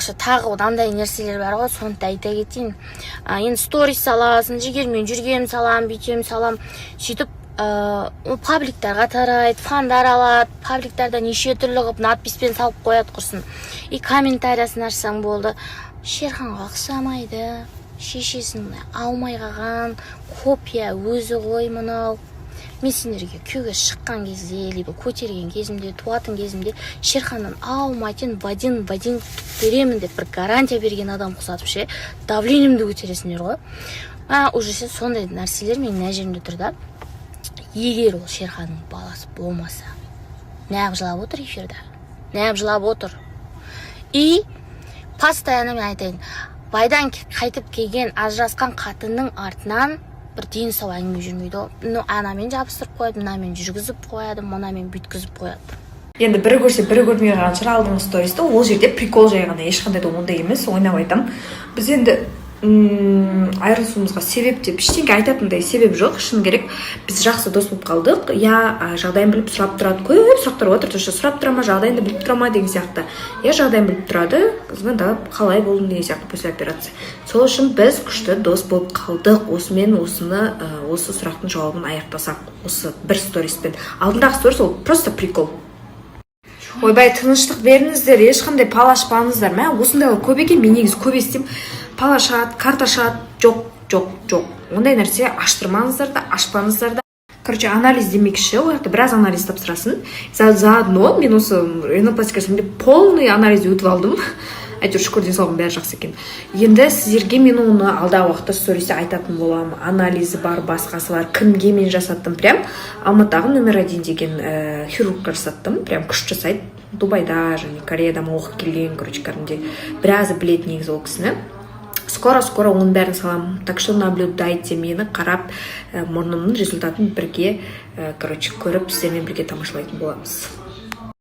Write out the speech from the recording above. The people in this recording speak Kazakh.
короче, тағы андай нәрселер бар ғой, соны да айта кетейін. Енді сторис саласың, жігермен жүргенім салам, бүйтем салам, сөйтіп пабликтарға тарайды, фандар алады, пабликтарда неше түрлі қылып надписпен салып қояды құрсын. И комментариясын ашсаң болды, Шерханға ұқсамайды, шешесін алмай қалған, копия өзі ғой мынау. Мен сендерге күйеуге шыққан кезде, либо көтерген кезімде, туатын кезімде Шерханнан алмайтын в один беремін деп бір гарантия берген адам құсатып ше, давлениемді көтересіңдер ғой. Уже сондай нәрселер менің нәжемде тұр да. Егер ол Шерханның баласы болмаса, неғып жылап отыр эфирда? Неғып жылап отыр? И постоянно мен айтайын, байдан қайтып келген ажырасқан қатынның артынан бір дені сау әңгіме жүрмейді. Анамен жабыстырып қояды, мынамен жүргізіп қояды, мынамен бүйткізіп қояды. Енді бірі көрсе бірі көрмей қалған шығар алдыңғы стористі, ол жерде прикол жай ғана, ешқандай да ондай емес, ойнап айтам. Біз енді айырылысуымызға себеп деп ештеңе айтатындай себеп жоқ. Шын керек, біз жақсы дос болып қалдық. Жағдайын біліп сұрап тұрады, көп сұрақтар отыр, сұрап тұра ма, жағдайын біліп тұра ма деген сияқты. Жағдайын біліп тұрады, звондап қалай болдың деген сияқты после операция. Сол үшін біз күшті дос болып қалдық. Осымен осы сұрақтың жауабын аяқтасақ, осы бір сториспен. Алдындағы сторис ол просто прикол. Ойбай, тыныштық беріңіздер, ешқандай пал ашпаңыздар. Осындайлар көп екен, мен негізі көп естимін. Пал ашады, карта ашады, жоқ. Ондай нәрсе аштырмаңыздар да, ашпаңыздар да. Короче, анализ демекші, ол жақта біраз анализ тапсырасын. Заодно мен осы ринопластикасында полный анализ өтіп алдым. Әйтеуір шүкір денсаулығым бәрі жақсы екен. Енді сіздерге мен оны алдағы уақытта стористе айтатын боламын. Анализі бар, басқасы бар. Кімге мен жасаттым? Прям Алматыдағы номер 1 деген хирургқа жасаттым. Прям күш жасайды. Дубайда және Кореядан оқып келген, короче, кәдімгідей біразы біледі негізі ол кісіні. Скоро оның бәрін салам. Так что наблюдайте мені, қарап мұрнымның результатын бірге, короче, көріп сіздермен бірге тамашалайтын боламыз.